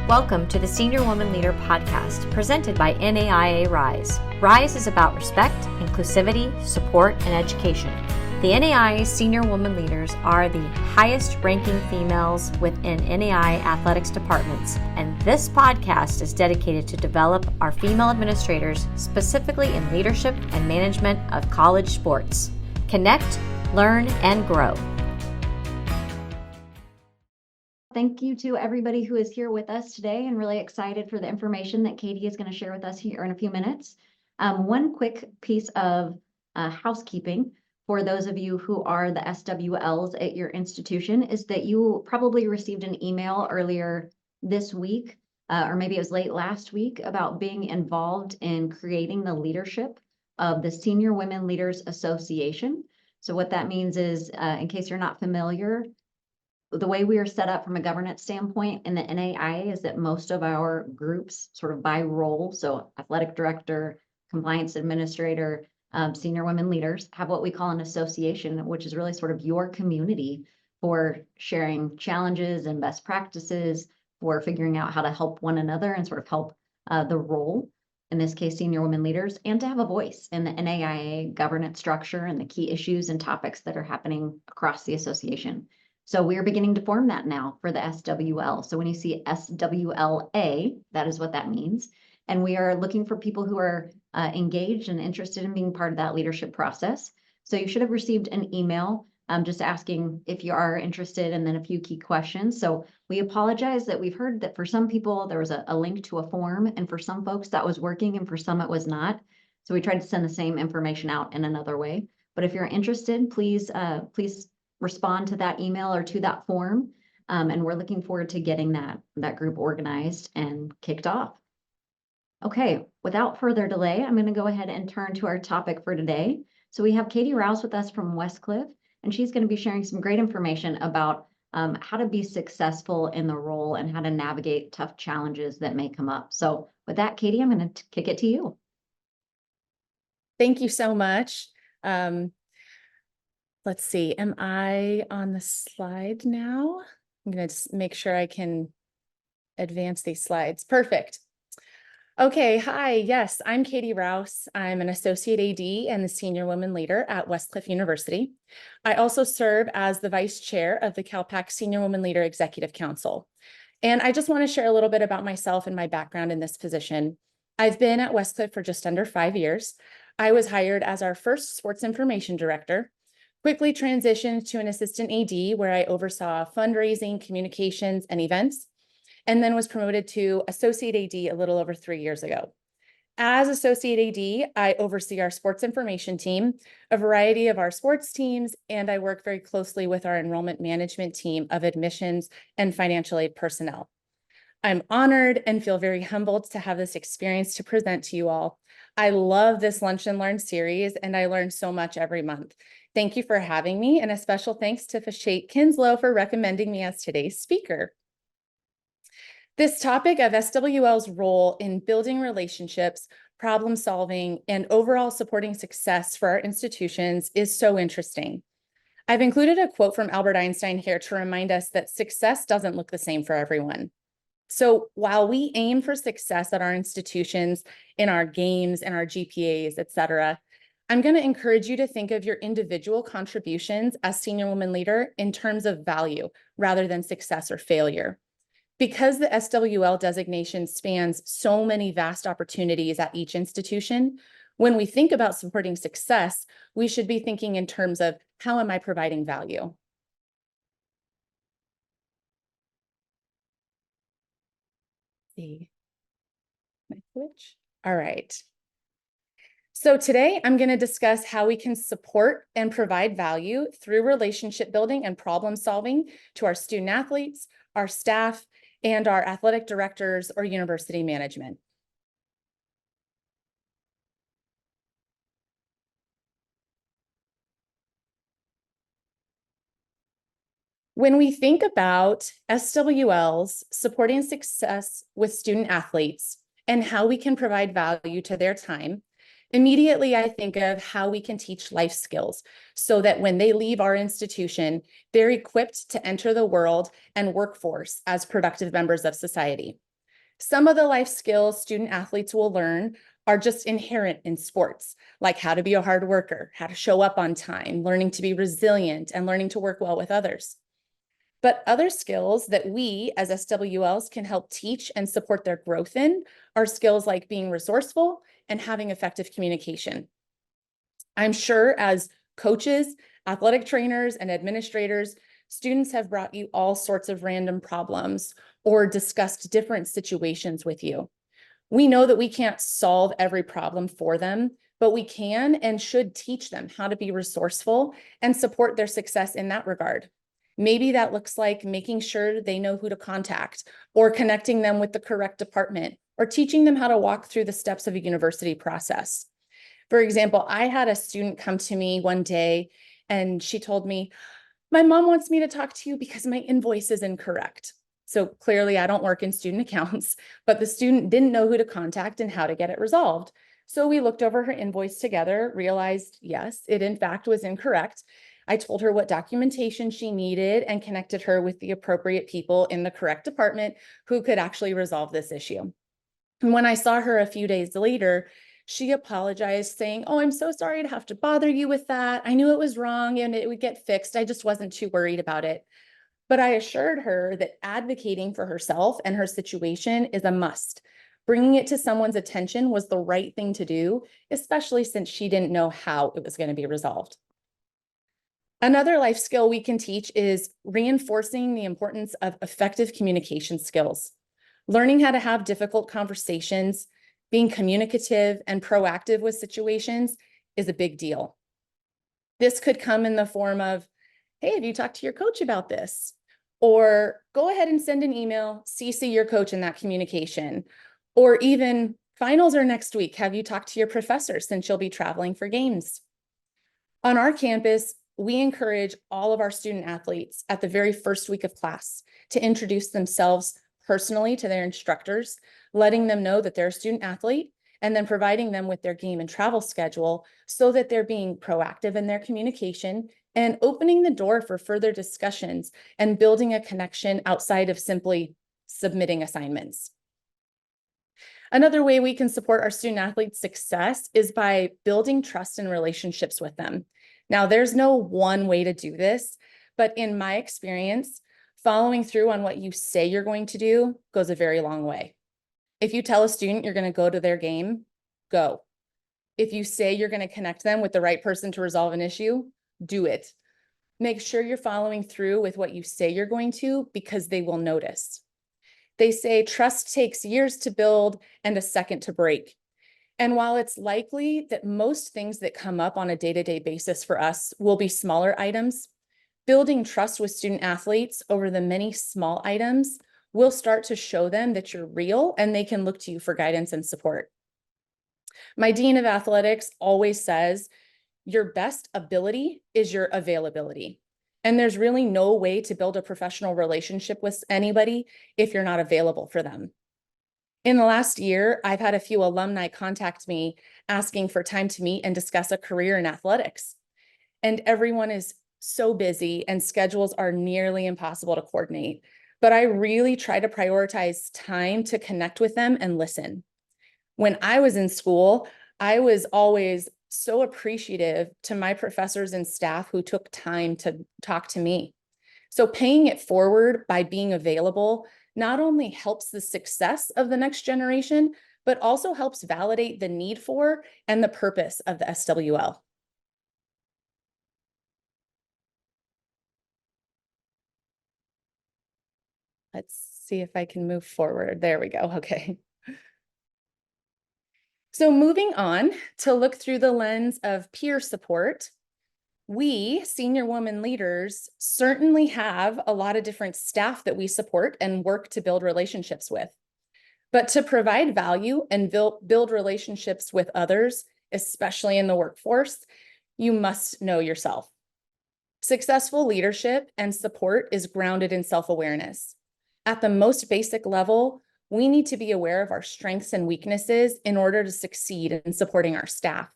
Welcome to the Senior Woman Leader podcast, presented by NAIA Rise. Rise is about respect, inclusivity, support, and education. The NAIA Senior Woman Leaders are the highest ranking females within NAIA athletics departments, and this podcast is dedicated to develop our female administrators specifically in leadership and management of college sports. Connect, learn, and grow. Thank you to everybody who is here with us today, and really excited for the information that Katie is going to share with us here in a few minutes. One quick piece of housekeeping for those of you who are the SWLs at your institution is that you probably received an email earlier this week, or maybe it was late last week, about being involved in creating the leadership of the Senior Women Leaders Association. So what that means is, in case you're not familiar, the way we are set up from a governance standpoint in the NAIA is that most of our groups sort of by role, so athletic director, compliance administrator, senior women leaders, have what we call an association, which is really sort of your community for sharing challenges and best practices, for figuring out how to help one another and sort of help the role, in this case, senior women leaders, and to have a voice in the NAIA governance structure and the key issues and topics that are happening across the association. So we are beginning to form that now for the SWL. So when you see SWLA, that is what that means. And we are looking for people who are engaged and interested in being part of that leadership process. So you should have received an email just asking if you are interested, and then a few key questions. So we apologize that we've heard that for some people there was a link to a form, and for some folks that was working and for some it was not. So we tried to send the same information out in another way. But if you're interested, please respond to that email or to that form. And we're looking forward to getting that group organized and kicked off. Okay, without further delay, I'm going to go ahead and turn to our topic for today. So we have Katie Rouse with us from Westcliff, and she's going to be sharing some great information about how to be successful in the role and how to navigate tough challenges that may come up. So with that, Katie, I'm going to kick it to you. Thank you so much. Let's see, am I on the slide now? I'm going to make sure I can advance these slides. Perfect. Okay, hi, yes, I'm Katie Rouse. I'm an associate AD and the senior women leader at Westcliff University. I also serve as the vice chair of the CalPAC Senior Women Leader Executive Council. And I just want to share a little bit about myself and my background in this position. I've been at Westcliff for just under 5 years. I was hired as our first sports information director, quickly transitioned to an assistant AD where I oversaw fundraising, communications, and events, and then was promoted to associate AD a little over 3 years ago. As associate AD, I oversee our sports information team, a variety of our sports teams, and I work very closely with our enrollment management team of admissions and financial aid personnel. I'm honored and feel very humbled to have this experience to present to you all. I love this Lunch and Learn series, and I learn so much every month. Thank you for having me, and a special thanks to Fashate Kinslow for recommending me as today's speaker. This topic of SWL's role in building relationships, problem solving, and overall supporting success for our institutions is so interesting. I've included a quote from Albert Einstein here to remind us that success doesn't look the same for everyone. So while we aim for success at our institutions, in our games and our GPAs, et cetera, I'm going to encourage you to think of your individual contributions as senior woman leader in terms of value rather than success or failure. Because the SWL designation spans so many vast opportunities at each institution, when we think about supporting success, we should be thinking in terms of how am I providing value? See, can I switch? All right. So today I'm going to discuss how we can support and provide value through relationship building and problem solving to our student athletes, our staff, and our athletic directors or university management. When we think about SWLs supporting success with student athletes and how we can provide value to their time, immediately I think of how we can teach life skills so that when they leave our institution, they're equipped to enter the world and workforce as productive members of society. Some of the life skills student athletes will learn are just inherent in sports, like how to be a hard worker, how to show up on time, learning to be resilient, and learning to work well with others. But other skills that we as SWLs can help teach and support their growth in are skills like being resourceful and having effective communication. I'm sure as coaches, athletic trainers, and administrators, students have brought you all sorts of random problems or discussed different situations with you. We know that we can't solve every problem for them, but we can and should teach them how to be resourceful and support their success in that regard. Maybe that looks like making sure they know who to contact, or connecting them with the correct department, or teaching them how to walk through the steps of a university process. For example, I had a student come to me one day and she told me, "My mom wants me to talk to you because my invoice is incorrect." So clearly I don't work in student accounts, but the student didn't know who to contact and how to get it resolved. So we looked over her invoice together, realized, yes, it in fact was incorrect. I told her what documentation she needed and connected her with the appropriate people in the correct department who could actually resolve this issue. And when I saw her a few days later, she apologized, saying, "Oh, I'm so sorry to have to bother you with that. I knew it was wrong and it would get fixed. I just wasn't too worried about it." But I assured her that advocating for herself and her situation is a must. Bringing it to someone's attention was the right thing to do, especially since she didn't know how it was going to be resolved. Another life skill we can teach is reinforcing the importance of effective communication skills. Learning how to have difficult conversations, being communicative and proactive with situations is a big deal. This could come in the form of, "Hey, have you talked to your coach about this?" Or go ahead and send an email, CC your coach in that communication. Or even, "Finals are next week. Have you talked to your professor since you'll be traveling for games?" On our campus, we encourage all of our student athletes at the very first week of class to introduce themselves personally to their instructors, letting them know that they're a student athlete, and then providing them with their game and travel schedule so that they're being proactive in their communication and opening the door for further discussions and building a connection outside of simply submitting assignments. Another way we can support our student athletes' success is by building trust and relationships with them. Now, there's no one way to do this, but in my experience, following through on what you say you're going to do goes a very long way. If you tell a student you're going to go to their game, go. If you say you're going to connect them with the right person to resolve an issue, do it. Make sure you're following through with what you say you're going to, because they will notice. They say trust takes years to build and a second to break. And while it's likely that most things that come up on a day-to-day basis for us will be smaller items, building trust with student athletes over the many small items will start to show them that you're real and they can look to you for guidance and support. My dean of athletics always says, your best ability is your availability. And there's really no way to build a professional relationship with anybody if you're not available for them. In the last year, I've had a few alumni contact me asking for time to meet and discuss a career in athletics. And everyone is so busy and schedules are nearly impossible to coordinate. But I really try to prioritize time to connect with them and listen. When I was in school, I was always so appreciative to my professors and staff who took time to talk to me. So paying it forward by being available not only helps the success of the next generation, but also helps validate the need for and the purpose of the SWL. Let's see if I can move forward. There we go. Okay. So moving on to look through the lens of peer support, we senior women leaders certainly have a lot of different staff that we support and work to build relationships with. But to provide value and build relationships with others, especially in the workforce, you must know yourself. Successful leadership and support is grounded in self-awareness. At the most basic level, we need to be aware of our strengths and weaknesses in order to succeed in supporting our staff.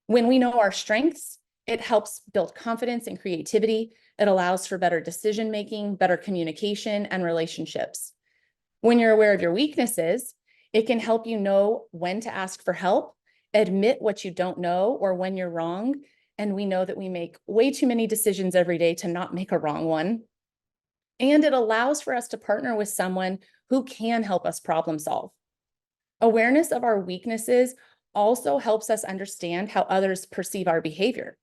When we know our strengths, it helps build confidence and creativity. It allows for better decision-making, better communication, and relationships. When you're aware of your weaknesses, it can help you know when to ask for help, admit what you don't know or when you're wrong. And we know that we make way too many decisions every day to not make a wrong one. And it allows for us to partner with someone who can help us problem solve. Awareness of our weaknesses also helps us understand how others perceive our behavior.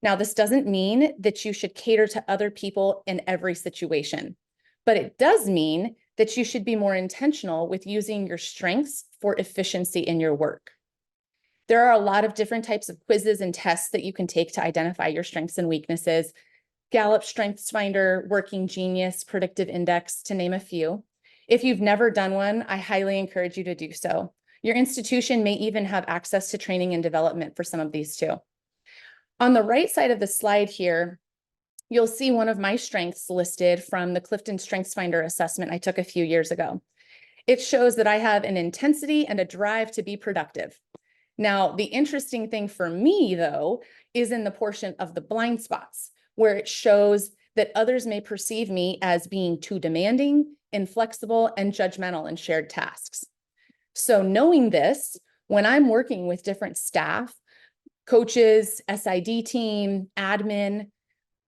Now, this doesn't mean that you should cater to other people in every situation, but it does mean that you should be more intentional with using your strengths for efficiency in your work. There are a lot of different types of quizzes and tests that you can take to identify your strengths and weaknesses. Gallup Strengths Finder, Working Genius, Predictive Index, to name a few. If you've never done one, I highly encourage you to do so. Your institution may even have access to training and development for some of these too. On the right side of the slide here, you'll see one of my strengths listed from the Clifton Strengths Finder assessment I took a few years ago. It shows that I have an intensity and a drive to be productive. Now, the interesting thing for me, though, is in the portion of the blind spots, where it shows that others may perceive me as being too demanding, inflexible, and judgmental in shared tasks. So knowing this, when I'm working with different staff, coaches, SID team, admin,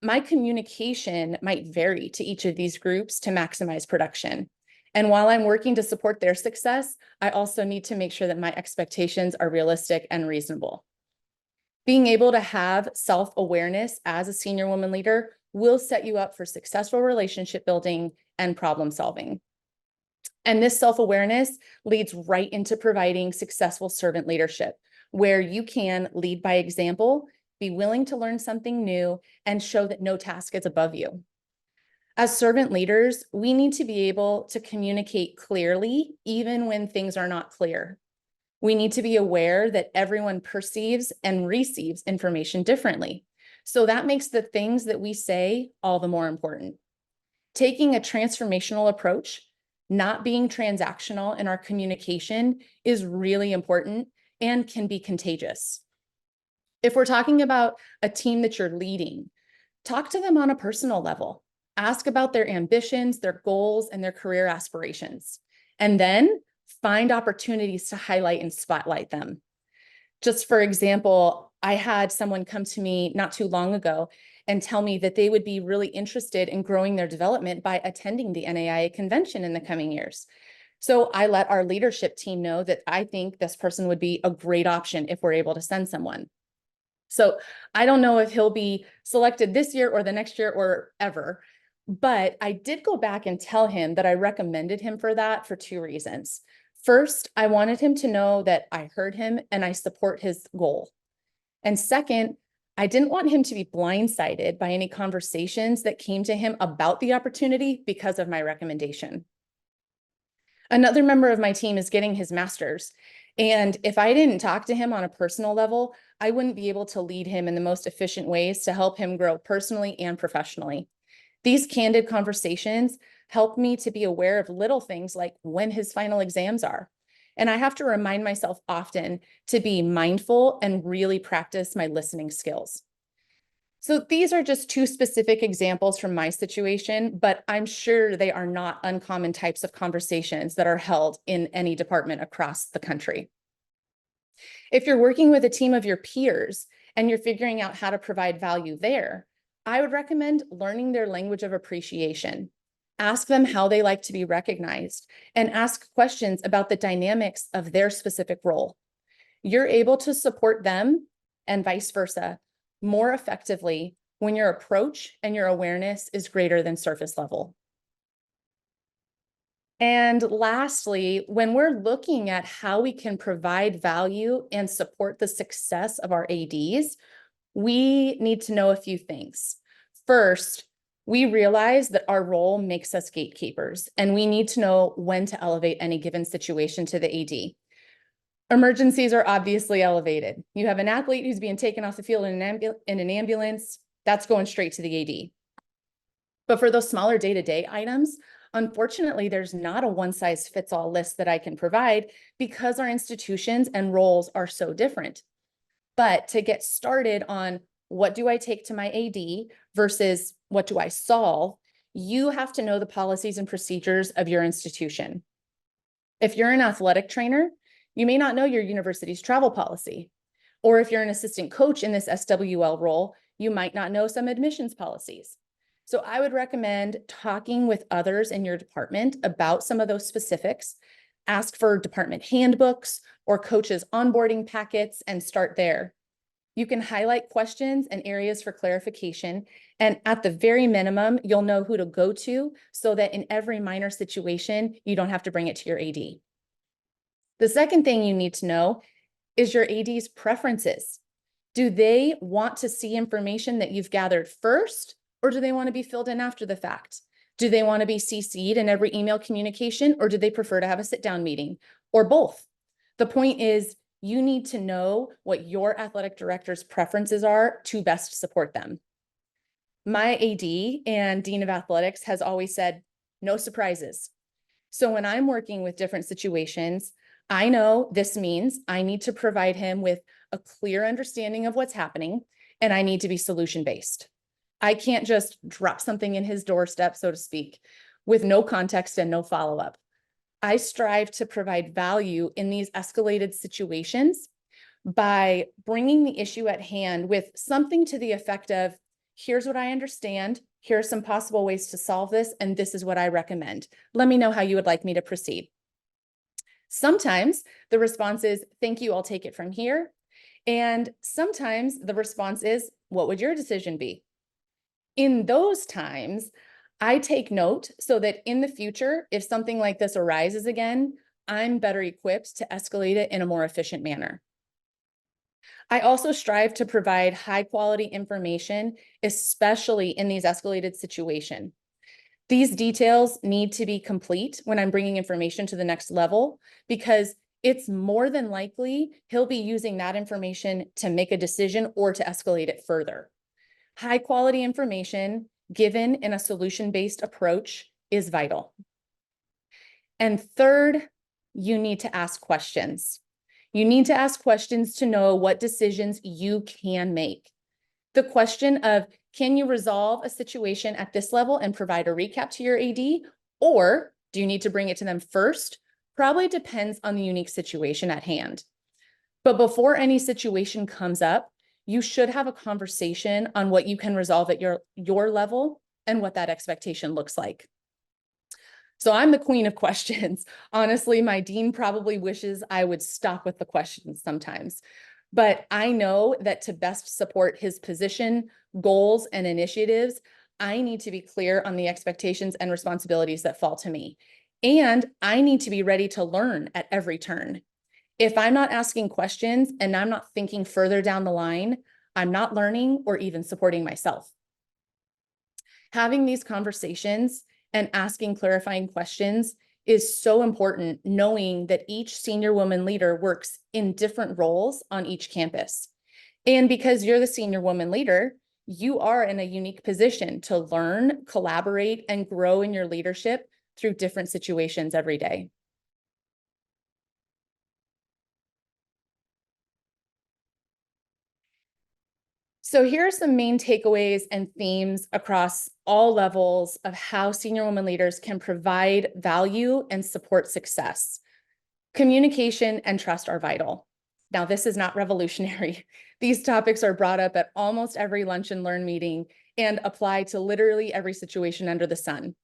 my communication might vary to each of these groups to maximize production. And while I'm working to support their success, I also need to make sure that my expectations are realistic and reasonable. Being able to have self-awareness as a senior woman leader will set you up for successful relationship building and problem solving. And this self-awareness leads right into providing successful servant leadership, where you can lead by example, be willing to learn something new, and show that no task is above you. As servant leaders, we need to be able to communicate clearly, even when things are not clear. We need to be aware that everyone perceives and receives information differently. So that makes the things that we say all the more important. Taking a transformational approach, not being transactional in our communication, is really important and can be contagious. If we're talking about a team that you're leading, talk to them on a personal level. Ask about their ambitions, their goals, and their career aspirations. And then find opportunities to highlight and spotlight them. Just for example, I had someone come to me not too long ago and tell me that they would be really interested in growing their development by attending the NAIA convention in the coming years. So I let our leadership team know that I think this person would be a great option if we're able to send someone. So I don't know if he'll be selected this year or the next year or ever, but I did go back and tell him that I recommended him for that for two reasons. First, I wanted him to know that I heard him and I support his goal. And second, I didn't want him to be blindsided by any conversations that came to him about the opportunity because of my recommendation. Another member of my team is getting his master's. And if I didn't talk to him on a personal level, I wouldn't be able to lead him in the most efficient ways to help him grow personally and professionally. These candid conversations help me to be aware of little things like when his final exams are. And I have to remind myself often to be mindful and really practice my listening skills. So these are just two specific examples from my situation, but I'm sure they are not uncommon types of conversations that are held in any department across the country. If you're working with a team of your peers and you're figuring out how to provide value there, I would recommend learning their language of appreciation. Ask them how they like to be recognized and ask questions about the dynamics of their specific role. You're able to support them and vice versa more effectively when your approach and your awareness is greater than surface level. And lastly, when we're looking at how we can provide value and support the success of our ADs, we need to know a few things. First, we realize that our role makes us gatekeepers, and we need to know when to elevate any given situation to the AD. Emergencies are obviously elevated. You have an athlete who's being taken off the field in an ambulance, that's going straight to the AD. But for those smaller day-to-day items, unfortunately, there's not a one-size-fits-all list that I can provide because our institutions and roles are so different. But to get started on what do I take to my AD versus what do I solve, you have to know the policies and procedures of your institution. If you're an athletic trainer, you may not know your university's travel policy. Or if you're an assistant coach in this SWL role, you might not know some admissions policies. So I would recommend talking with others in your department about some of those specifics. Ask for department handbooks or coaches' onboarding packets and start there. You can highlight questions and areas for clarification. And at the very minimum, you'll know who to go to so that in every minor situation, you don't have to bring it to your AD. The second thing you need to know is your AD's preferences. Do they want to see information that you've gathered first, or do they want to be filled in after the fact? Do they want to be CC'd in every email communication, or do they prefer to have a sit-down meeting, or both? The point is, you need to know what your athletic director's preferences are to best support them. My AD and Dean of Athletics has always said, no surprises. So when I'm working with different situations, I know this means I need to provide him with a clear understanding of what's happening, and I need to be solution-based. I can't just drop something in his doorstep, so to speak, with no context and no follow-up. I strive to provide value in these escalated situations by bringing the issue at hand with something to the effect of, here's what I understand, here are some possible ways to solve this, and this is what I recommend. Let me know how you would like me to proceed. Sometimes the response is, thank you, I'll take it from here. And sometimes the response is, what would your decision be? In those times, I take note so that in the future, if something like this arises again, I'm better equipped to escalate it in a more efficient manner. I also strive to provide high quality information, especially in these escalated situations. These details need to be complete when I'm bringing information to the next level, because it's more than likely he'll be using that information to make a decision or to escalate it further. High quality information given in a solution-based approach is vital. And third, you need to ask questions. You need to ask questions to know what decisions you can make. The question of, can you resolve a situation at this level and provide a recap to your AD, or do you need to bring it to them first? Probably depends on the unique situation at hand. But before any situation comes up, you should have a conversation on what you can resolve at your level and what that expectation looks like. So I'm the queen of questions. Honestly, my dean probably wishes I would stop with the questions sometimes. But I know that to best support his position, goals, and initiatives, I need to be clear on the expectations and responsibilities that fall to me. And I need to be ready to learn at every turn. If I'm not asking questions and I'm not thinking further down the line, I'm not learning or even supporting myself. Having these conversations and asking clarifying questions is so important, knowing that each senior woman leader works in different roles on each campus. And because you're the senior woman leader, you are in a unique position to learn, collaborate, and grow in your leadership through different situations every day. So here are some main takeaways and themes across all levels of how senior women leaders can provide value and support success. Communication and trust are vital. Now, this is not revolutionary. These topics are brought up at almost every lunch and learn meeting and apply to literally every situation under the sun.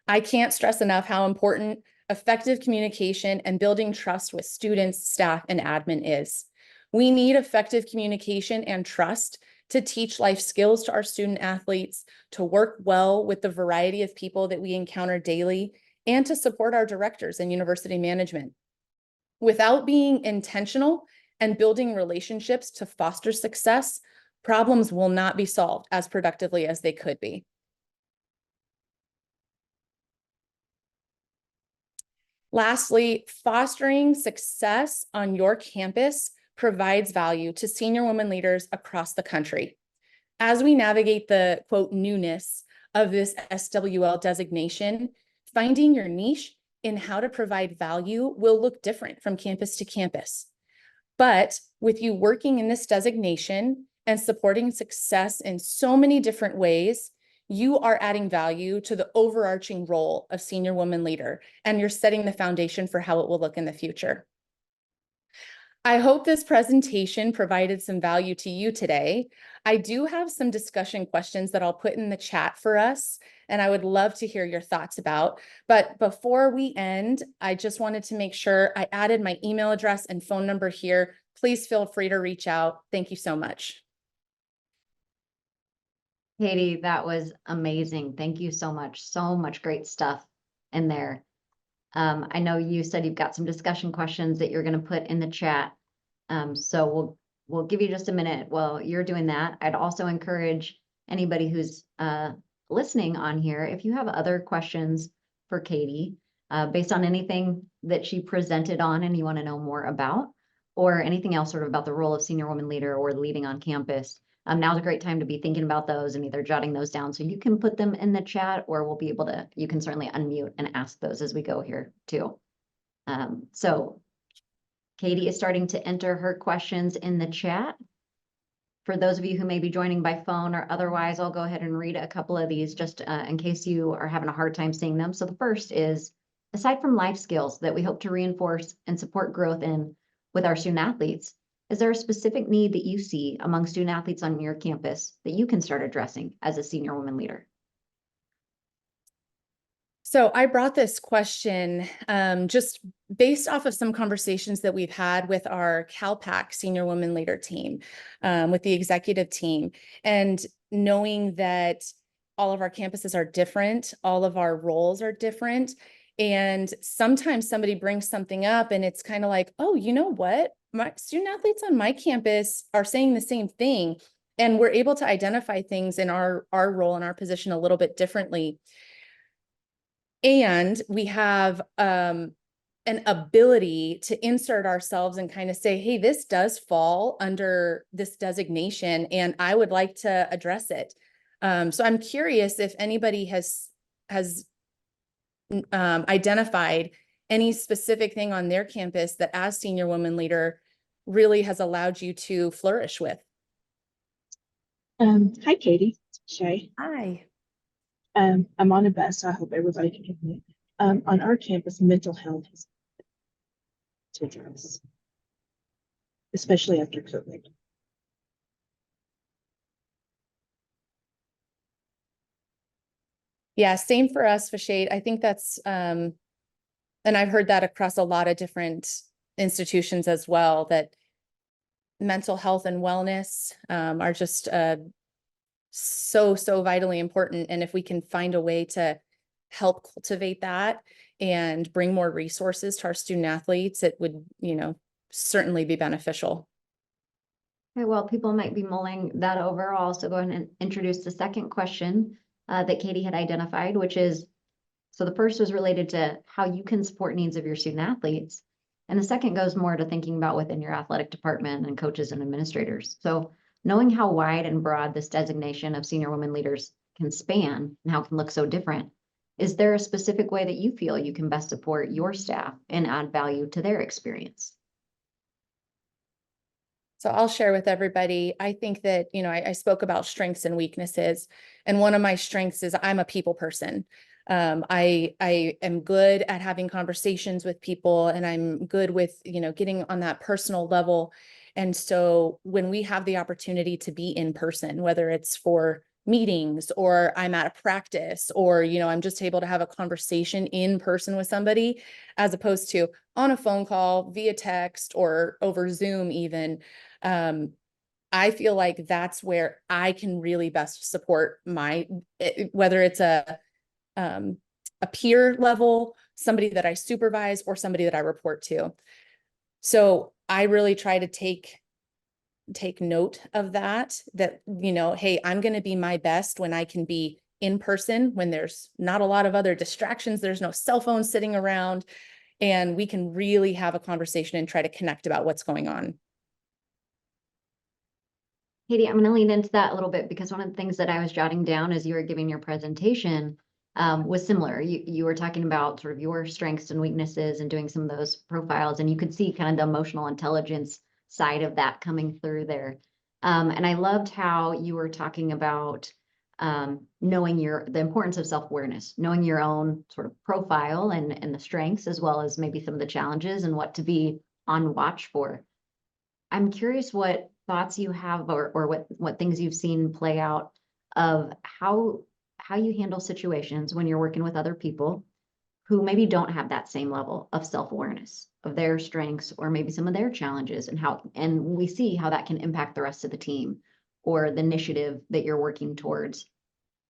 I can't stress enough how important effective communication and building trust with students, staff, and admin is. We need effective communication and trust to teach life skills to our student athletes, to work well with the variety of people that we encounter daily, and to support our directors and university management. Without being intentional and building relationships to foster success, problems will not be solved as productively as they could be. Lastly, fostering success on your campus provides value to senior women leaders across the country. As we navigate the, quote, newness of this SWL designation, finding your niche in how to provide value will look different from campus to campus. But with you working in this designation and supporting success in so many different ways, you are adding value to the overarching role of senior woman leader, and you're setting the foundation for how it will look in the future. I hope this presentation provided some value to you today. I do have some discussion questions that I'll put in the chat for us, and I would love to hear your thoughts about. But before we end, I just wanted to make sure I added my email address and phone number here. Please feel free to reach out. Thank you so much. Katie, that was amazing. Thank you so much. So much great stuff in there. I know you said you've got some discussion questions that you're going to put in the chat. So we'll give you just a minute while you're doing that. I'd also encourage anybody who's listening on here, if you have other questions for Katie, based on anything that she presented on and you want to know more about, or anything else sort of about the role of senior woman leader or leading on campus, now's a great time to be thinking about those and either jotting those down so you can put them in the chat, or we'll be able to, you can certainly unmute and ask those as we go here too. So Katie is starting to enter her questions in the chat. For those of you who may be joining by phone or otherwise, I'll go ahead and read a couple of these just in case you are having a hard time seeing them. So the first is, aside from life skills that we hope to reinforce and support growth in with our student athletes, is there a specific need that you see among student athletes on your campus that you can start addressing as a senior woman leader? So I brought this question just based off of some conversations that we've had with our CalPAC senior women leader team, with the executive team, and knowing that all of our campuses are different, all of our roles are different. And sometimes somebody brings something up and it's kind of like, oh, you know what? My student athletes on my campus are saying the same thing. And we're able to identify things in our role and our position a little bit differently. And we have an ability to insert ourselves and kind of say, hey, this does fall under this designation and I would like to address it. So I'm curious if anybody has identified any specific thing on their campus that as senior woman leader really has allowed you to flourish with. Hi, Katie. Shay. Hi. I'm on a bus, so I hope everybody can hear me. On our campus, mental health is to address, especially after COVID. Yeah, same for us, Fashade. I think that's, and I've heard that across a lot of different institutions as well, that mental health and wellness are just so vitally important. And if we can find a way to help cultivate that and bring more resources to our student athletes, it would, certainly be beneficial. Okay, well, people might be mulling that over. I'll also go ahead and introduce the second question that Katie had identified, which is, so the first was related to how you can support needs of your student athletes. And the second goes more to thinking about within your athletic department and coaches and administrators. So knowing how wide and broad this designation of senior women leaders can span and how it can look so different, is there a specific way that you feel you can best support your staff and add value to their experience? So I'll share with everybody. I think that, I spoke about strengths and weaknesses. And one of my strengths is I'm a people person. I am good at having conversations with people, and I'm good with, getting on that personal level. And so when we have the opportunity to be in person, whether it's for meetings or I'm at a practice or, I'm just able to have a conversation in person with somebody, as opposed to on a phone call, via text, or over Zoom even, I feel like that's where I can really best support whether it's a peer level, somebody that I supervise, or somebody that I report to. So I really try to take note of that, hey, I'm going to be my best when I can be in person, when there's not a lot of other distractions, there's no cell phone sitting around, and we can really have a conversation and try to connect about what's going on. Katie, I'm going to lean into that a little bit because one of the things that I was jotting down as you were giving your presentation was similar. You were talking about sort of your strengths and weaknesses and doing some of those profiles, and you could see kind of the emotional intelligence side of that coming through there. And I loved how you were talking about knowing the importance of self-awareness, knowing your own sort of profile and the strengths, as well as maybe some of the challenges and what to be on watch for. I'm curious what thoughts you have or what things you've seen play out of how you handle situations when you're working with other people who maybe don't have that same level of self-awareness of their strengths or maybe some of their challenges, and we see how that can impact the rest of the team or the initiative that you're working towards.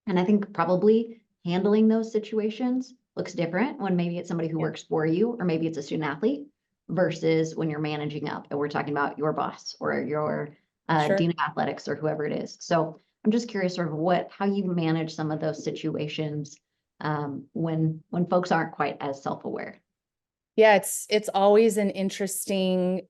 And I think probably handling those situations looks different when maybe it's somebody who works for you, or maybe it's a student athlete, versus when you're managing up and we're talking about your boss or your Sure. dean of athletics or whoever it is. So I'm just curious sort of how you manage some of those situations when folks aren't quite as self-aware. Yeah, it's always an interesting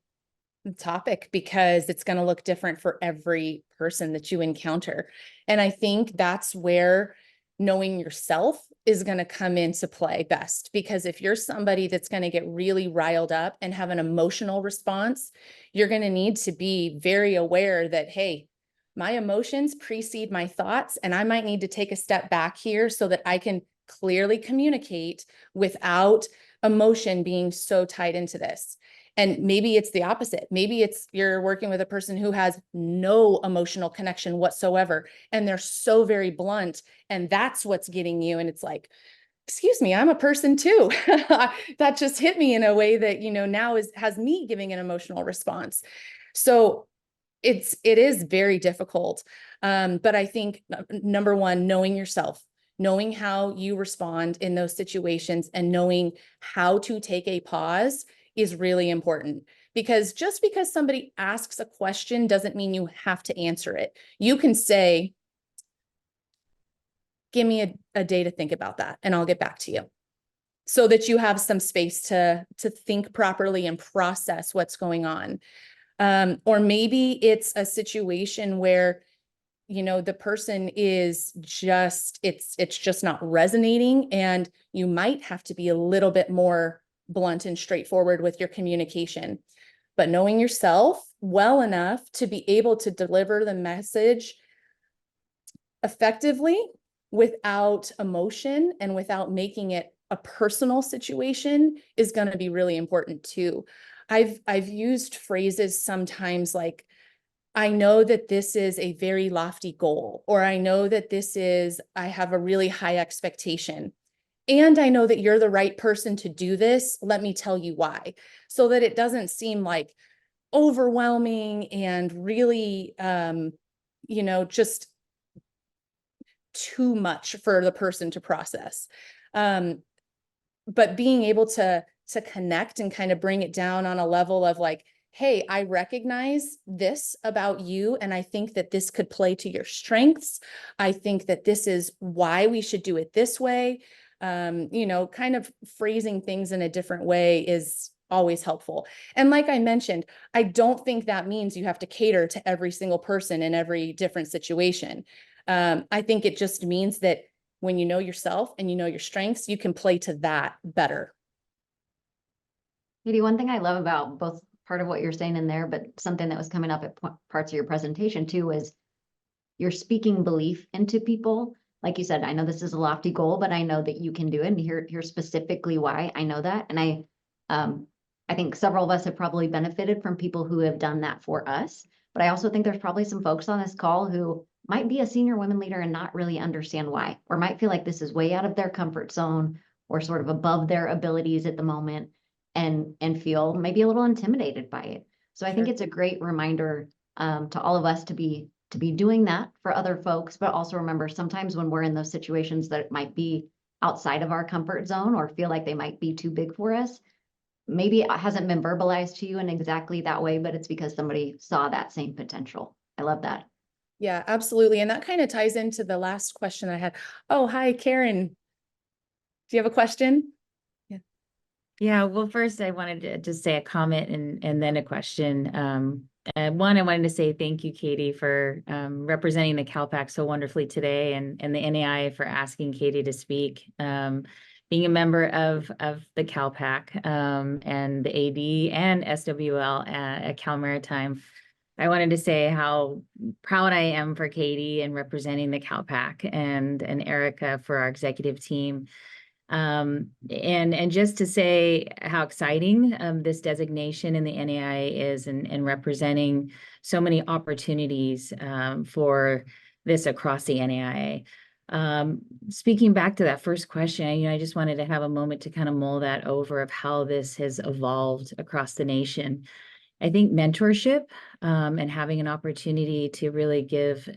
topic because it's going to look different for every person that you encounter. And I think that's where knowing yourself is going to come into play best, because if you're somebody that's going to get really riled up and have an emotional response, you're going to need to be very aware that, hey, my emotions precede my thoughts, and I might need to take a step back here so that I can clearly communicate without emotion being so tied into this. And maybe it's the opposite. Maybe it's you're working with a person who has no emotional connection whatsoever, and they're so very blunt, and that's what's getting you. And it's like, excuse me, I'm a person too. That just hit me in a way that, now has me giving an emotional response. So it is very difficult. But I think number one, knowing yourself, knowing how you respond in those situations, and knowing how to take a pause is really important, because just because somebody asks a question doesn't mean you have to answer it. You can say, give me a day to think about that and I'll get back to you, so that you have some space to think properly and process what's going on. Or maybe it's a situation where, the person is just, it's just not resonating, and you might have to be a little bit more blunt and straightforward with your communication. But knowing yourself well enough to be able to deliver the message effectively without emotion and without making it a personal situation is going to be really important too. I've used phrases sometimes like, I know that this is a very lofty goal, or I know that I have a really high expectation, and I know that you're the right person to do this. Let me tell you why, so that it doesn't seem like overwhelming and really, just too much for the person to process. But being able to connect and kind of bring it down on a level of like, hey, I recognize this about you, and I think that this could play to your strengths. I think that this is why we should do it this way. Kind of phrasing things in a different way is always helpful. And like I mentioned, I don't think that means you have to cater to every single person in every different situation. I think it just means that when you know yourself and you know your strengths, you can play to that better. Katie, one thing I love about both part of what you're saying in there, but something that was coming up at parts of your presentation too, is you're speaking belief into people. Like you said, I know this is a lofty goal, but I know that you can do it. And here's specifically why I know that. And I think several of us have probably benefited from people who have done that for us. But I also think there's probably some folks on this call who might be a senior women leader and not really understand why, or might feel like this is way out of their comfort zone or sort of above their abilities at the moment, and feel maybe a little intimidated by it. So I think it's a great reminder to all of us to be doing that for other folks, but also remember sometimes when we're in those situations that it might be outside of our comfort zone or feel like they might be too big for us, maybe it hasn't been verbalized to you in exactly that way, but it's because somebody saw that same potential. I love that. Yeah, absolutely. And that kind of ties into the last question I had. Oh, hi, Karen. Do you have a question? Yeah, well, first I wanted to just say a comment and then a question. One, I wanted to say thank you, Katie, for representing the CalPAC so wonderfully today, and the NAI for asking Katie to speak. Being a member of the CalPAC and the AD and SWL at Cal Maritime, I wanted to say how proud I am for Katie and representing the CalPAC and Erica for our executive team. And just to say how exciting this designation in the NAIA is, and representing so many opportunities for this across the NAIA. Speaking back to that first question, I just wanted to have a moment to kind of mull that over of how this has evolved across the nation. I think mentorship and having an opportunity to really give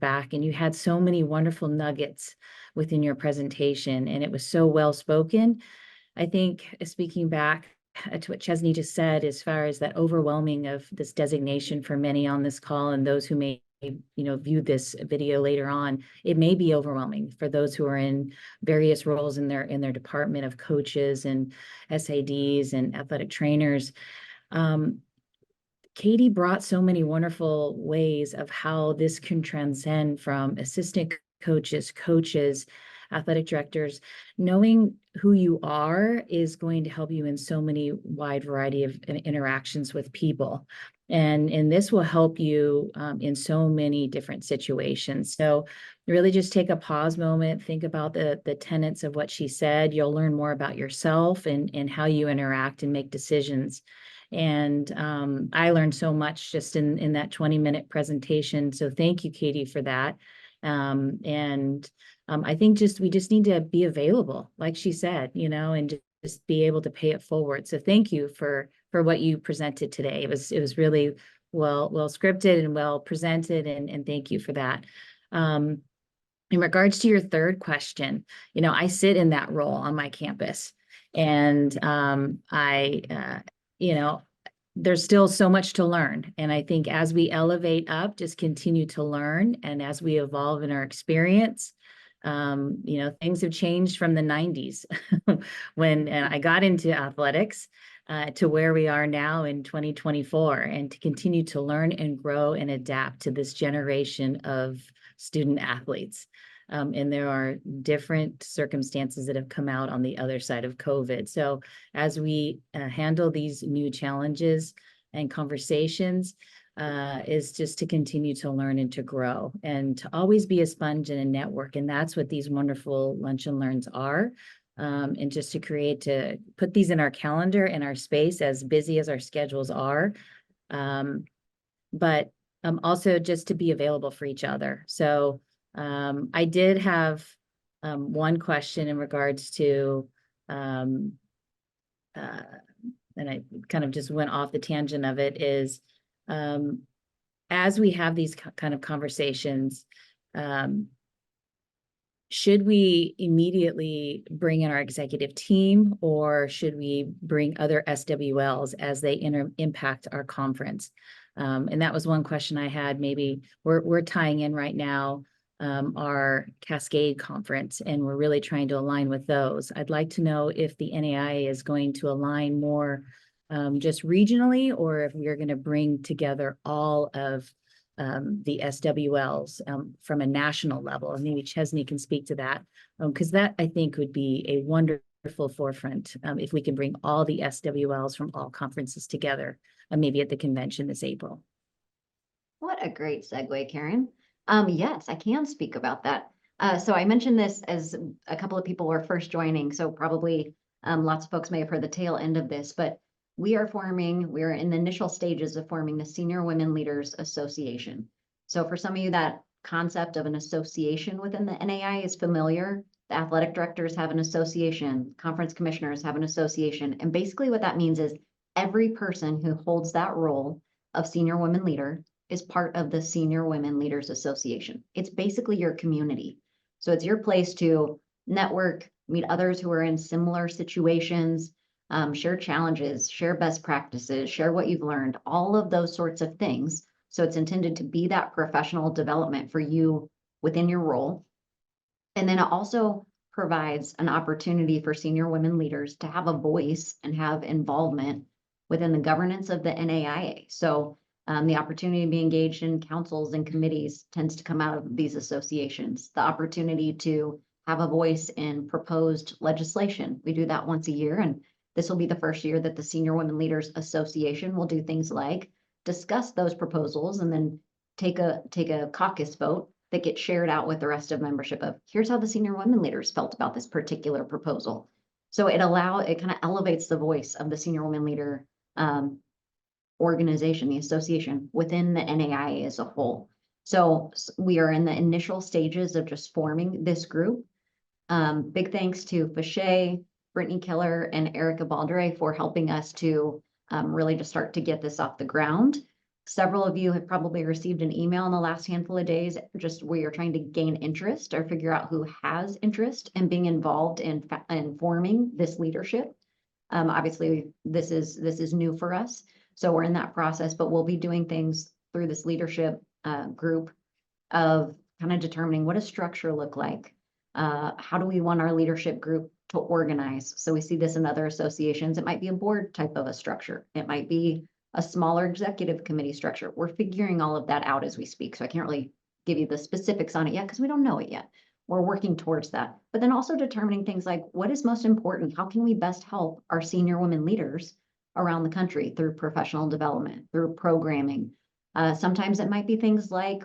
back. And you had so many wonderful nuggets within your presentation, and it was so well spoken. I think speaking back to what Chesney just said, as far as that overwhelming of this designation for many on this call and those who may view this video later on, it may be overwhelming for those who are in various roles in their department of coaches and SADs and athletic trainers. Katie brought so many wonderful ways of how this can transcend from assistant coaches, athletic directors. Knowing who you are is going to help you in so many wide variety of interactions with people. And this will help you in so many different situations. So really just take a pause moment, think about the tenets of what she said. You'll learn more about yourself and how you interact and make decisions. And I learned so much just in that 20-minute presentation. So thank you, Katie, for that. I think we just need to be available, like she said, and just be able to pay it forward. So thank you for what you presented today. It was really well scripted and well presented, and thank you for that. In regards to your third question, I sit in that role on my campus, and there's still so much to learn. And I think as we elevate up, just continue to learn. And as we evolve in our experience, things have changed from the 90s when I got into athletics to where we are now in 2024, and to continue to learn and grow and adapt to this generation of student athletes. And there are different circumstances that have come out on the other side of COVID. So as we handle these new challenges and conversations, is just to continue to learn and to grow, and to always be a sponge and a network. And that's what these wonderful lunch and learns are. And just to put these in our calendar, in our space, as busy as our schedules are. But also just to be available for each other. So I did have one question in regards to, and I kind of just went off the tangent of it, is as we have these kind of conversations, should we immediately bring in our executive team, or should we bring other SWLs as they impact our conference? And that was one question I had. Maybe we're tying in right now our Cascade conference, and we're really trying to align with those. I'd like to know if the NAIA is going to align more just regionally, or if we are going to bring together all of the SWLs from a national level. And maybe Chesney can speak to that, because that, I think, would be a wonderful forefront if we can bring all the SWLs from all conferences together, maybe at the convention this April. What a great segue, Karen. Yes, I can speak about that. So I mentioned this as a couple of people were first joining, so probably lots of folks may have heard the tail end of this, but we are in the initial stages of forming the Senior Women Leaders Association. So for some of you, that concept of an association within the NAI is familiar. The athletic directors have an association, conference commissioners have an association. And basically what that means is every person who holds that role of senior women leader is part of the Senior Women Leaders Association. It's basically your community. So it's your place to network, meet others who are in similar situations, share challenges, share best practices, share what you've learned, all of those sorts of things. So it's intended to be that professional development for you within your role. And then it also provides an opportunity for senior women leaders to have a voice and have involvement within the governance of the NAIA. So the opportunity to be engaged in councils and committees tends to come out of these associations. The opportunity to have a voice in proposed legislation. We do that once a year, and this will be the first year that the Senior Women Leaders Association will do things like discuss those proposals and then take a caucus vote that gets shared out with the rest of membership of, here's how the senior women leaders felt about this particular proposal. So it kind of elevates the voice of the senior women leader organization, the association within the NAIA as a whole. So we are in the initial stages of just forming this group. Big thanks to Fache, Brittany Keller, and Erica Baldre for helping us to really just start to get this off the ground. Several of you have probably received an email in the last handful of days, just where you're trying to gain interest or figure out who has interest in being involved in forming this leadership. Obviously, this is new for us, so we're in that process, but we'll be doing things through this leadership group of kind of determining what does structure look like? How do we want our leadership group to organize? So we see this in other associations. It might be a board type of a structure. It might be a smaller executive committee structure. We're figuring all of that out as we speak. So I can't really give you the specifics on it yet because we don't know it yet. We're working towards that. But then also determining things like what is most important? How can we best help our senior women leaders around the country through professional development, through programming? Sometimes it might be things like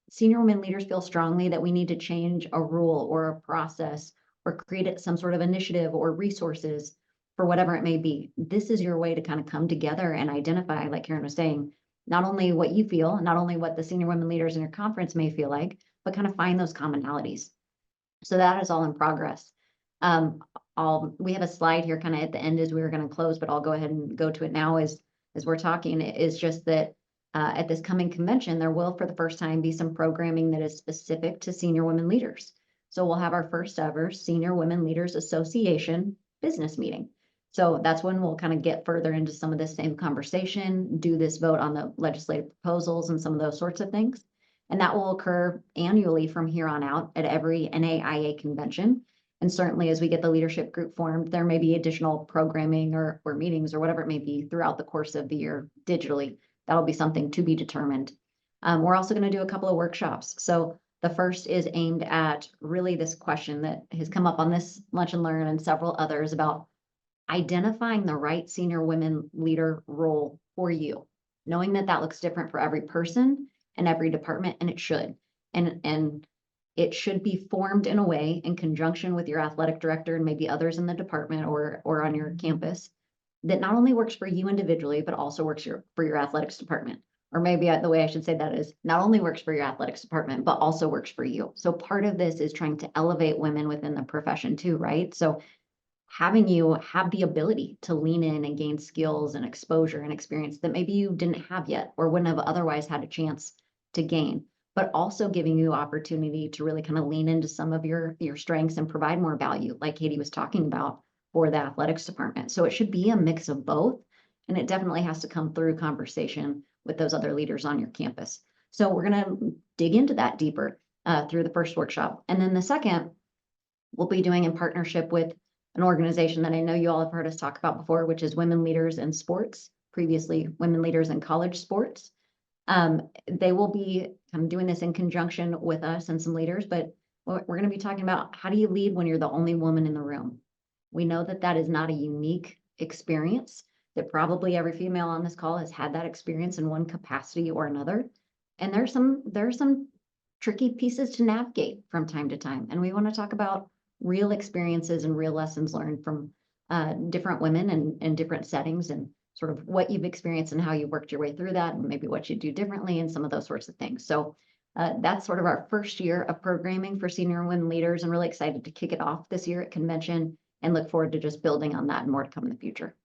senior women leaders feel strongly that we need to change a rule or a process or create some sort of initiative or resources for whatever it may be. This is your way to kind of come together and identify, like Karen was saying, not only what you feel, not only what the senior women leaders in your conference may feel like, but kind of find those commonalities. So that is all in progress. We have a slide here kind of at the end as we were going to close, but I'll go ahead and go to it now as we're talking. It is just that at this coming convention, there will for the first time be some programming that is specific to senior women leaders. So we'll have our first ever Senior Women Leaders Association business meeting. So that's when we'll kind of get further into some of this same conversation, do this vote on the legislative proposals and some of those sorts of things. And that will occur annually from here on out at every NAIA convention. And certainly as we get the leadership group formed, there may be additional programming or meetings or whatever it may be throughout the course of the year digitally. That'll be something to be determined. We're also going to do a couple of workshops. So the first is aimed at really this question that has come up on this Lunch and Learn and several others about identifying the right senior women leader role for you, knowing that that looks different for every person and every department, and it should. And it should be formed in a way in conjunction with your athletic director and maybe others in the department or on your campus that not only works for you individually, but also works for your athletics department. Or maybe the way I should say that is not only works for your athletics department, but also works for you. So part of this is trying to elevate women within the profession too, right? So having you have the ability to lean in and gain skills and exposure and experience that maybe you didn't have yet or wouldn't have otherwise had a chance to gain, but also giving you opportunity to really kind of lean into some of your strengths and provide more value, like Katie was talking about, for the athletics department. So it should be a mix of both, and it definitely has to come through conversation with those other leaders on your campus. So we're going to dig into that deeper through the first workshop. And then the second, we'll be doing in partnership with an organization that I know you all have heard us talk about before, which is Women Leaders in Sports, previously Women Leaders in College Sports. They will be kind of doing this in conjunction with us and some leaders, but we're going to be talking about how do you lead when you're the only woman in the room? We know that that is not a unique experience, that probably every female on this call has had that experience in one capacity or another. And there are some tricky pieces to navigate from time to time. And we want to talk about real experiences and real lessons learned from different women and different settings and sort of what you've experienced and how you worked your way through that and maybe what you do differently and some of those sorts of things. So that's sort of our first year of programming for senior women leaders, and really excited to kick it off this year at convention and look forward to just building on that and more to come in the future.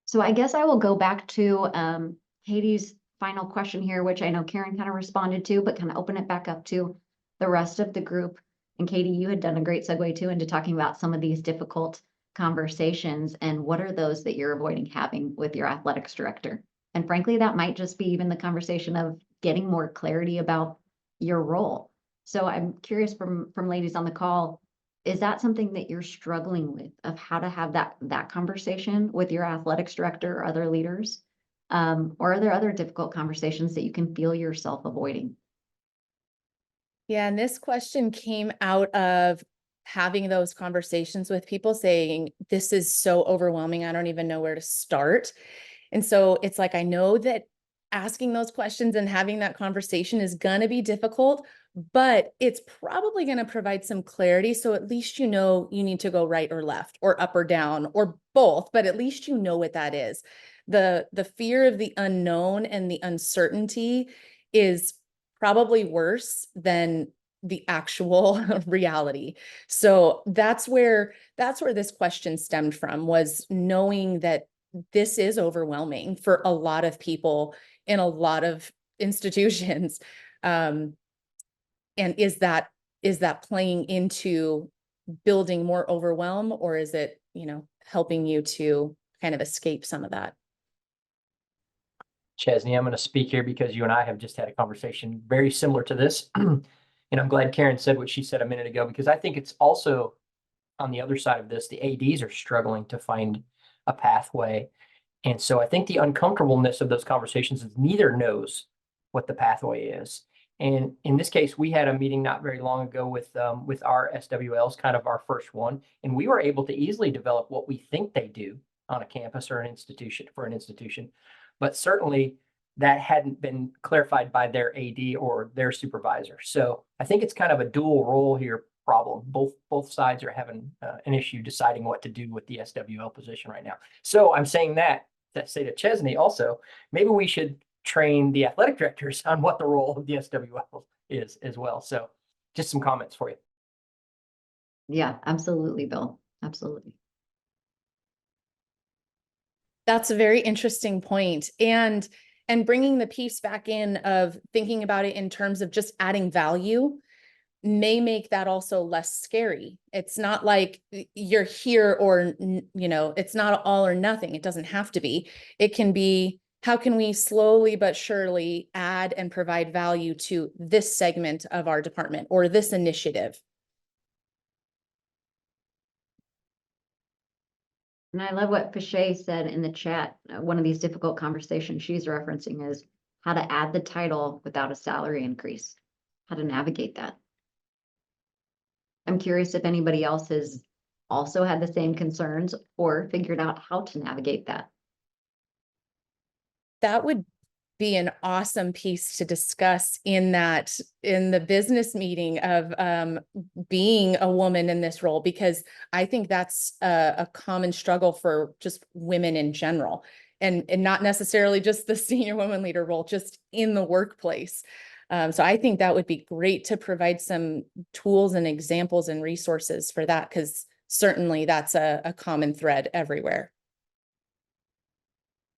So I guess I will go back to Katie's final question here, which I know Karen kind of responded to, but kind of open it back up to the rest of the group. And Katie, you had done a great segue too into talking about some of these difficult conversations and what are those that you're avoiding having with your athletics director. And frankly, that might just be even the conversation of getting more clarity about your role. So I'm curious from ladies on the call, is that something that you're struggling with, of how to have that conversation with your athletics director or other leaders? Or are there other difficult conversations that you can feel yourself avoiding? Yeah, and this question came out of having those conversations with people saying, this is so overwhelming, I don't even know where to start. And so it's like, I know that asking those questions and having that conversation is going to be difficult, but it's probably going to provide some clarity. So at least you know you need to go right or left or up or down or both, but at least you know what that is. The fear of the unknown and the uncertainty is probably worse than the actual reality. So that's where this question stemmed from, was knowing that this is overwhelming for a lot of people in a lot of institutions. And is that playing into building more overwhelm, or is it, helping you to kind of escape some of that? Chesney, I'm going to speak here because you and I have just had a conversation very similar to this. And I'm glad Karen said what she said a minute ago, because I think it's also on the other side of this, the ADs are struggling to find a pathway. And so I think the uncomfortableness of those conversations is neither knows what the pathway is. And in this case, we had a meeting not very long ago with our SWLs, kind of our first one, and we were able to easily develop what we think they do on a campus or an institution for an institution. But certainly that hadn't been clarified by their AD or their supervisor. So I think it's kind of a dual role here problem. Both sides are having an issue deciding what to do with the SWL position right now. So I'm saying that say to Chesney also, maybe we should train the athletic directors on what the role of the SWL is as well. So just some comments for you. Yeah, absolutely, Bill. Absolutely. That's a very interesting point. And bringing the piece back in of thinking about it in terms of just adding value may make that also less scary. It's not like you're here or, it's not all or nothing. It doesn't have to be. It can be, how can we slowly but surely add and provide value to this segment of our department or this initiative? And I love what Fache said in the chat. One of these difficult conversations she's referencing is how to add the title without a salary increase, how to navigate that. I'm curious if anybody else has also had the same concerns or figured out how to navigate that. That would be an awesome piece to discuss in the business meeting of being a woman in this role, because I think that's a common struggle for just women in general, and not necessarily just the senior woman leader role, just in the workplace. So I think that would be great to provide some tools and examples and resources for that, because certainly that's a common thread everywhere.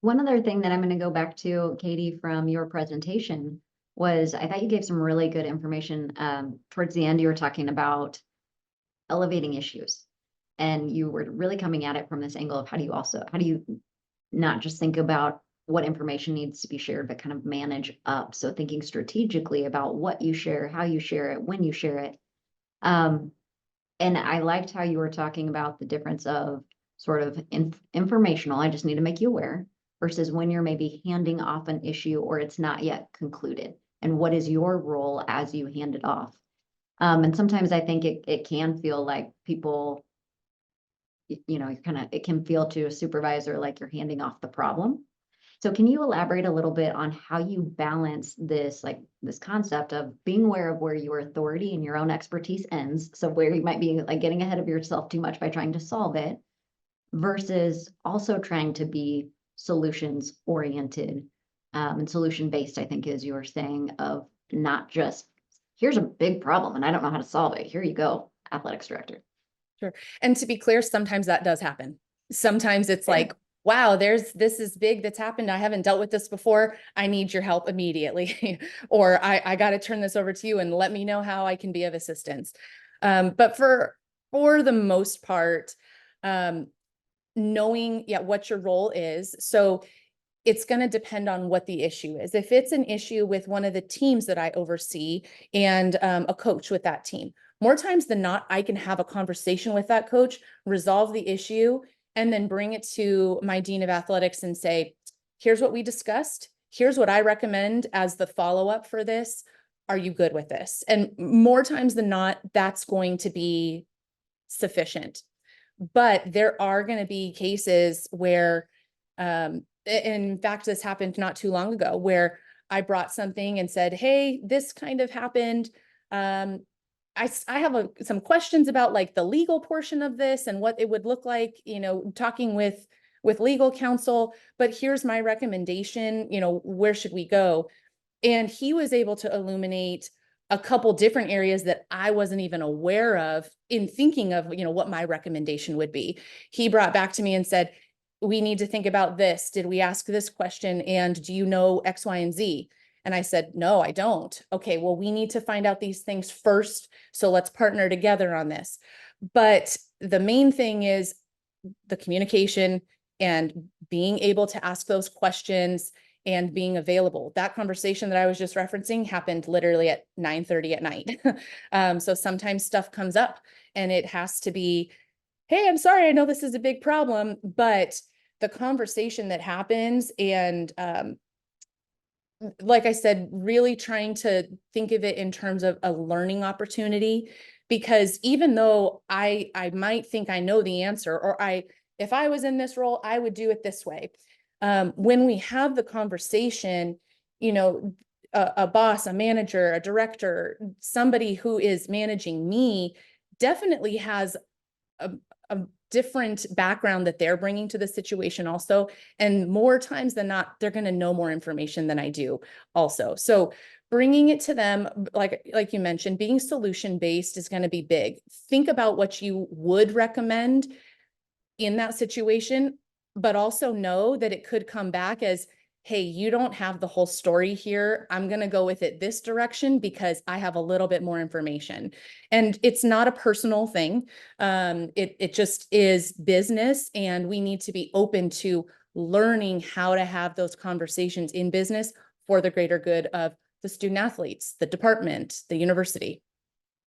One other thing that I'm going to go back to, Katie, from your presentation was, I thought you gave some really good information. Towards the end, you were talking about elevating issues, and you were really coming at it from this angle of how do you not just think about what information needs to be shared, but kind of manage up. So thinking strategically about what you share, how you share it, when you share it. And I liked how you were talking about the difference of sort of informational, I just need to make you aware, versus when you're maybe handing off an issue or it's not yet concluded, and what is your role as you hand it off. And sometimes I think it can feel like people, it can feel to a supervisor like you're handing off the problem. So can you elaborate a little bit on how you balance this concept of being aware of where your authority and your own expertise ends, so where you might be like getting ahead of yourself too much by trying to solve it, versus also trying to be solutions oriented and solution based, I think, as you were saying, of not just, here's a big problem and I don't know how to solve it. Here you go, athletics director. Sure. And to be clear, sometimes that does happen. Sometimes it's like, wow, this is big that's happened. I haven't dealt with this before. I need your help immediately. Or I got to turn this over to you and let me know how I can be of assistance. But for the most part, knowing what your role is. So it's going to depend on what the issue is. If it's an issue with one of the teams that I oversee and a coach with that team, more times than not, I can have a conversation with that coach, resolve the issue, and then bring it to my dean of athletics and say, here's what we discussed. Here's what I recommend as the follow-up for this. Are you good with this? And more times than not, that's going to be sufficient. But there are going to be cases where, in fact, this happened not too long ago, where I brought something and said, hey, this kind of happened. I have some questions about like the legal portion of this and what it would look like, talking with legal counsel, but here's my recommendation, where should we go? And he was able to illuminate a couple different areas that I wasn't even aware of in thinking of, what my recommendation would be. He brought back to me and said, we need to think about this. Did we ask this question? And do you know X, Y, and Z? And I said, no, I don't. Okay, well, we need to find out these things first. So let's partner together on this. But the main thing is the communication and being able to ask those questions and being available. That conversation that I was just referencing happened literally at 9:30 at night. So sometimes stuff comes up and it has to be, hey, I'm sorry, I know this is a big problem, but the conversation that happens and, like I said, really trying to think of it in terms of a learning opportunity, because even though I might think I know the answer, or if I was in this role, I would do it this way. When we have the conversation, a boss, a manager, a director, somebody who is managing me definitely has a different background that they're bringing to the situation also. And more times than not, they're going to know more information than I do also. So bringing it to them, like you mentioned, being solution-based is going to be big. Think about what you would recommend in that situation, but also know that it could come back as, hey, you don't have the whole story here. I'm going to go with it this direction because I have a little bit more information. And it's not a personal thing. It just is business, and we need to be open to learning how to have those conversations in business for the greater good of the student athletes, the department, the university.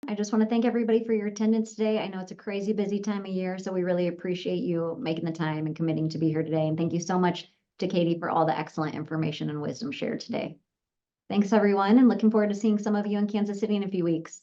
I just want to thank everybody for your attendance today. I know it's a crazy busy time of year, so we really appreciate you making the time and committing to be here today. And thank you so much to Katie for all the excellent information and wisdom shared today. Thanks, everyone, and looking forward to seeing some of you in Kansas City in a few weeks.